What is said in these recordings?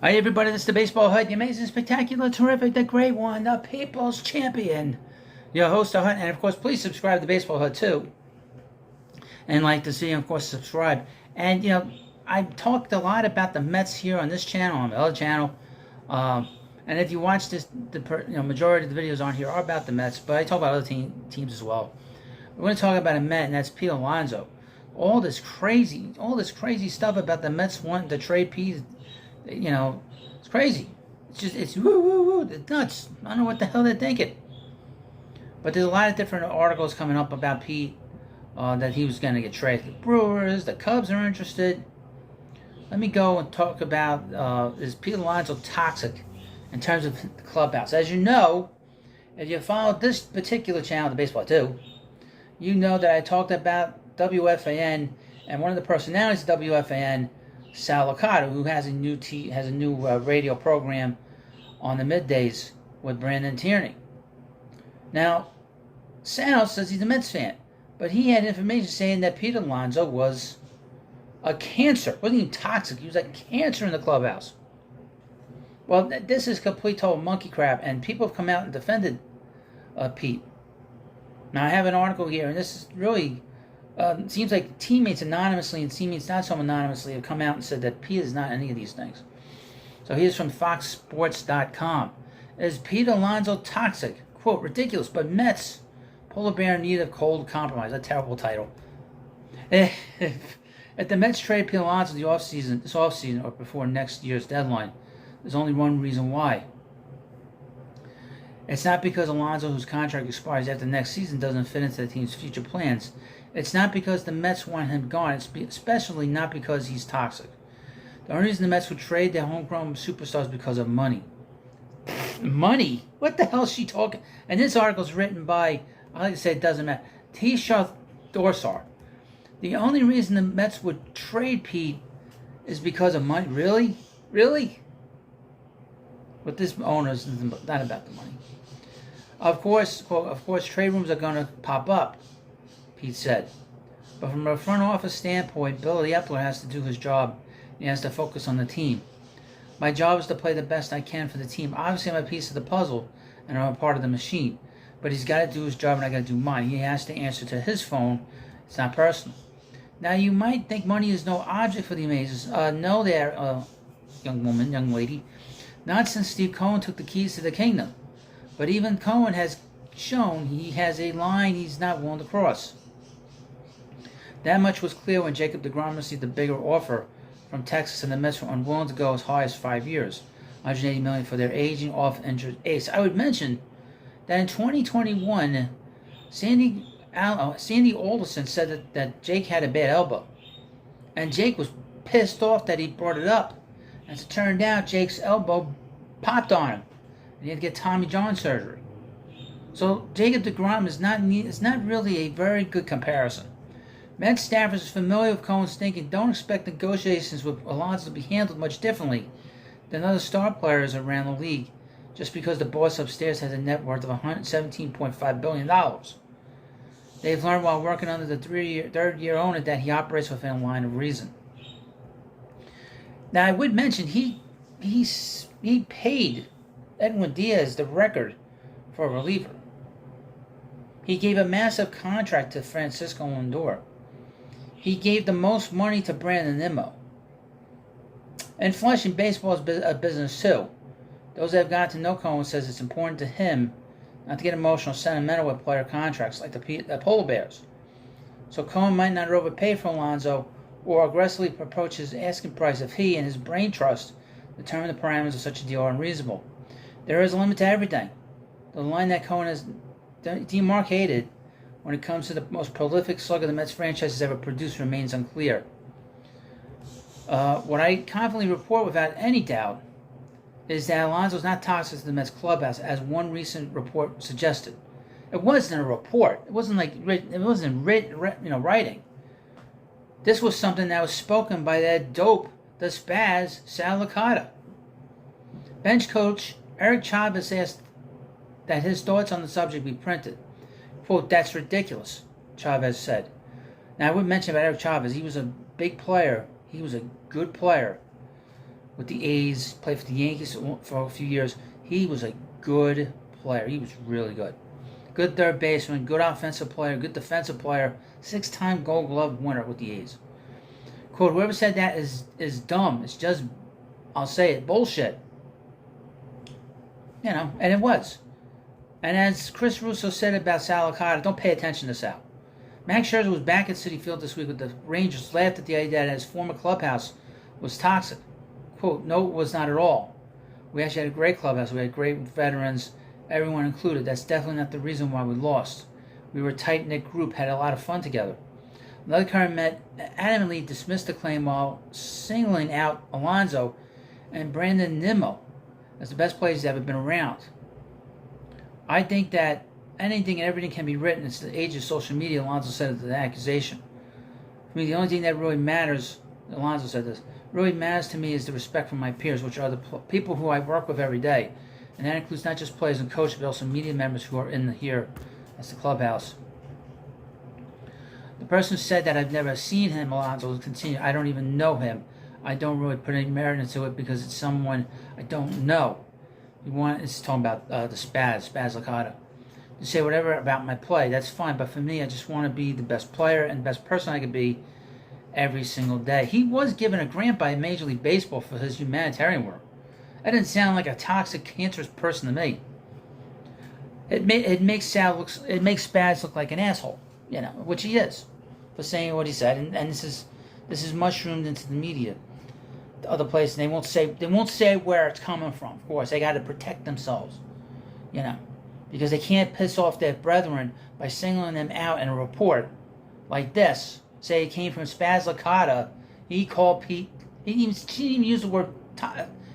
Hi, everybody. This is the Baseball Hut, the amazing, spectacular, terrific, the great one, the people's champion. Your host, the Hut. And of course, please subscribe to the Baseball Hut too. And like to see, of course, subscribe. And, I've talked a lot about the Mets here on this channel, on the other channel. Um, and if you watch this, the majority of the videos on here are about the Mets, but I talk about other teams as well. We're going to talk about a Met, and that's Pete Alonso. All this crazy stuff about the Mets wanting to trade Pete. It's crazy. It's woo woo woo. It's nuts. I don't know what the hell they're thinking. But there's a lot of different articles coming up about Pete that he was going to get traded to the Brewers. The Cubs are interested. Let me go and talk about is Pete Alonso toxic in terms of the clubhouse. As you know, if you followed this particular channel, the Baseball too, you know that I talked about WFAN and one of the personalities of WFAN, Sal Licata, who has a new radio program on the middays with Brandon Tierney. Now, Sal says he's a Mets fan, but he had information saying that Pete Alonso was a cancer. Wasn't even toxic. He was a cancer in the clubhouse. Well, this is complete total monkey crap, and people have come out and defended Pete. Now, I have an article here, and this is really seems like teammates anonymously and teammates not so anonymously have come out and said that Pete is not any of these things. So here's from FoxSports.com. Is Pete Alonso toxic? Quote, ridiculous, but Mets, polar bear in need of cold compromise. A terrible title. If the Mets trade Pete Alonso this offseason or before next year's deadline, there's only one reason why. It's not because Alonso, whose contract expires after next season, doesn't fit into the team's future plans. It's not because the Mets want him gone. It's especially not because he's toxic. The only reason the Mets would trade their homegrown superstars is because of money. Money? What the hell is she talking? And this article is written by, I like to say it doesn't matter, Tisha Dorsar. The only reason the Mets would trade Pete is because of money. Really? Really? But this owner is not about the money. Of course, quote, of course, trade rooms are going to pop up, Pete said. But from a front office standpoint, Billy Epler has to do his job. He has to focus on the team. My job is to play the best I can for the team. Obviously, I'm a piece of the puzzle, and I'm a part of the machine. But he's got to do his job, and I got to do mine. He has to answer to his phone. It's not personal. Now, you might think money is no object for the Amazers. No there, young lady. Not since Steve Cohen took the keys to the kingdom. But even Cohen has shown he has a line he's not willing to cross. That much was clear when Jacob deGrom received the bigger offer from Texas, and the Mets were unwilling to go as high as 5 years, $180 million for their aging off-injured ace. I would mention that in 2021, Sandy Alderson said that Jake had a bad elbow, and Jake was pissed off that he brought it up. As it turned out, Jake's elbow popped on him, and he had to get Tommy John surgery. So Jacob deGrom is not really a very good comparison. Mets staffers are familiar with Cohen's thinking. Don't expect negotiations with Alonso to be handled much differently than other star players around the league, just because the boss upstairs has a net worth of $117.5 billion. They've learned while working under the third-year owner that he operates within a line of reason. Now, I would mention he paid Edwin Diaz the record for a reliever. He gave a massive contract to Francisco Lindor. He gave the most money to Brandon Nimmo. And Flushing baseball is a business too. Those that have gotten to know Cohen says it's important to him not to get emotional, sentimental with player contracts like the Polar Bears. So Cohen might not overpay for Alonso or aggressively approach his asking price if he and his brain trust determine the parameters of such a deal are unreasonable. There is a limit to everything. The line that Cohen has demarcated when it comes to the most prolific slugger the Mets franchise has ever produced remains unclear. What I confidently report without any doubt is that Alonso is not toxic to the Mets clubhouse, as one recent report suggested. It wasn't a report. It wasn't writing. This was something that was spoken by that dope, the spaz, Sal Licata. Bench coach Eric Chavez asked that his thoughts on the subject be printed. Quote, that's ridiculous, Chavez said. Now, I would mention about Eric Chavez, he was a big player. He was a good player. with the A's, played for the Yankees for a few years. He was a good player. He was really good. Good third baseman, good offensive player, good defensive player, 6-time Gold Glove winner with the A's. Quote, whoever said that is dumb. It's just, I'll say it, bullshit. You know, and it was. And as Chris Russo said about Sal Licata, don't pay attention to Sal. Max Scherzer was back at Citi Field this week with the Rangers, laughed at the idea that his former clubhouse was toxic. Quote, no, it was not at all. We actually had a great clubhouse. We had great veterans, everyone included. That's definitely not the reason why we lost. We were a tight-knit group, had a lot of fun together. Another current Met adamantly dismissed the claim while singling out Alonso and Brandon Nimmo as the best players that have ever been around. I think that anything and everything can be written. It's the age of social media, Alonso said to the accusation. For me, the only thing that really matters, Alonso said this, really matters to me is the respect for my peers, which are the people who I work with every day. And that includes not just players and coaches, but also media members who are in here as the clubhouse. The person who said that I've never seen him, Alonso, will continue. I don't even know him. I don't really put any merit into it because it's someone I don't know. It's talking about the Spaz Licata. To say whatever about my play, that's fine. But for me, I just want to be the best player and the best person I could be every single day. He was given a grant by Major League Baseball for his humanitarian work. That didn't sound like a toxic, cancerous person to me. It makes Spaz look like an asshole, you know, which he is, for saying what he said. And this is mushroomed into the media, the other places. They won't say where it's coming from. Of course, they got to protect themselves, you know, because they can't piss off their brethren by singling them out in a report like this. Say it came from Spaz Licata. He called Pete. He didn't even use the word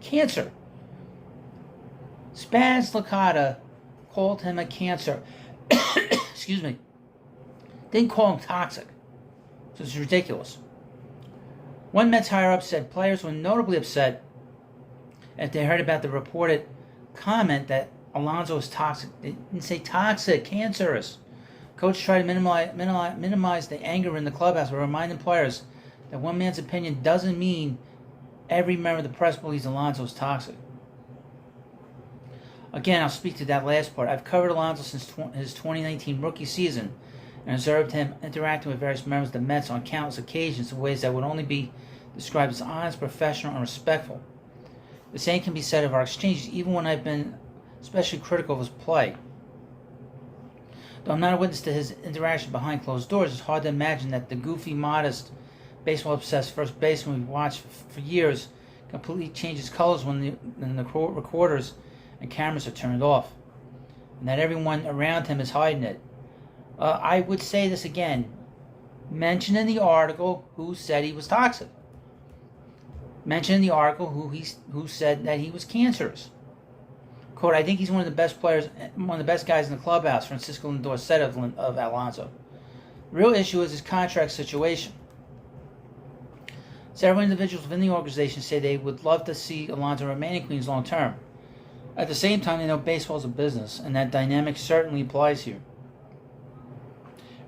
cancer. Spaz Licata called him a cancer. Excuse me. Didn't call him toxic. So it's ridiculous. One Mets higher-up said players were notably upset after they heard about the reported comment that Alonso was toxic. They didn't say toxic, cancerous. Coach tried to minimize the anger in the clubhouse by reminding players that one man's opinion doesn't mean every member of the press believes Alonso is toxic. Again, I'll speak to that last part. I've covered Alonso since his 2019 rookie season and observed him interacting with various members of the Mets on countless occasions in ways that would only be described as honest, professional, and respectful. The same can be said of our exchanges, even when I've been especially critical of his play. Though I'm not a witness to his interaction behind closed doors, it's hard to imagine that the goofy, modest, baseball-obsessed first baseman we've watched for years completely changes colors when the recorders and cameras are turned off, and that everyone around him is hiding it. I would say this again. Mention in the article who said he was toxic. Mention in the article who said that he was cancerous. Quote, I think he's one of the best players, one of the best guys in the clubhouse, Francisco Lindor said of Alonso. The real issue is his contract situation. Several individuals within the organization say they would love to see Alonso remain in Queens long term. At the same time, they know baseball is a business, and that dynamic certainly applies here.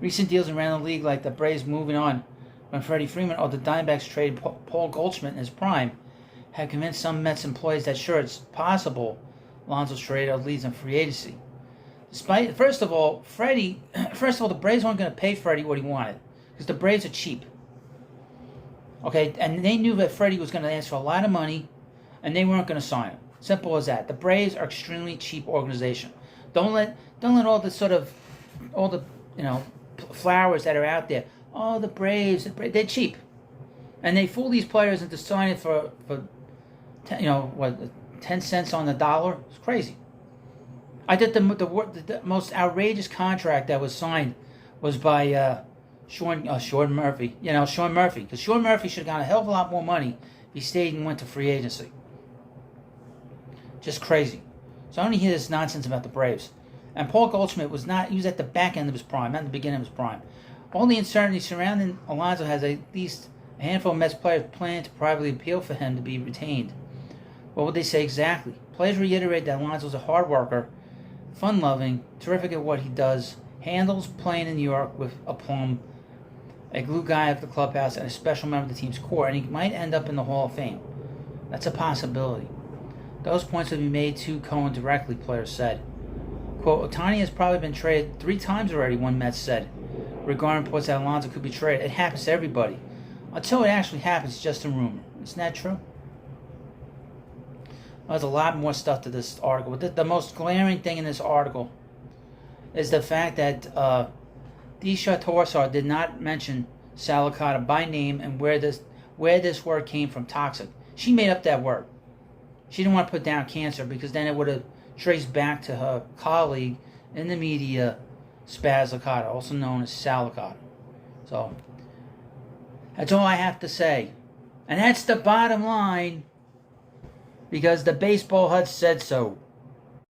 Recent deals around the league, like the Braves moving on when Freddie Freeman or the Diamondbacks traded Paul Goldschmidt in his prime, have convinced some Mets employees that sure, it's possible Alonso's trade or leads in free agency. First of all, the Braves weren't going to pay Freddie what he wanted because the Braves are cheap. Okay, and they knew that Freddie was going to ask for a lot of money, and they weren't going to sign him. Simple as that. The Braves are extremely cheap organization. Don't let all the flowers that are out there. Oh, the Braves, they're cheap, and they fool these players into signing for 10 cents on the dollar. It's crazy. I did the most outrageous contract that was signed was by Sean Murphy. Sean Murphy, because Sean Murphy should have gotten a hell of a lot more money if he stayed and went to free agency. Just crazy. So I don't hear this nonsense about the Braves. And Paul Goldschmidt he was at the back end of his prime, not the beginning of his prime. All the uncertainty surrounding Alonso has at least a handful of Mets players planning to privately appeal for him to be retained. What would they say exactly? Players reiterate that Alonso is a hard worker, fun-loving, terrific at what he does, handles playing in New York with aplomb, a glue guy of the clubhouse, and a special member of the team's core, and he might end up in the Hall of Fame. That's a possibility. Those points would be made to Cohen directly, players said. Quote, Otani has probably been traded 3 times already, one Mets said, regarding reports that Alonso could be traded. It happens to everybody. Until it actually happens, it's just a rumor. Isn't that true? There's a lot more stuff to this article. But the most glaring thing in this article is the fact that Disha Torsar did not mention Salicata by name and where this word came from, toxic. She made up that word. She didn't want to put down cancer because then it would have traced back to her colleague in the media, Spaz Licata, also known as Salicata. So, that's all I have to say. And that's the bottom line, because the baseball hut said so.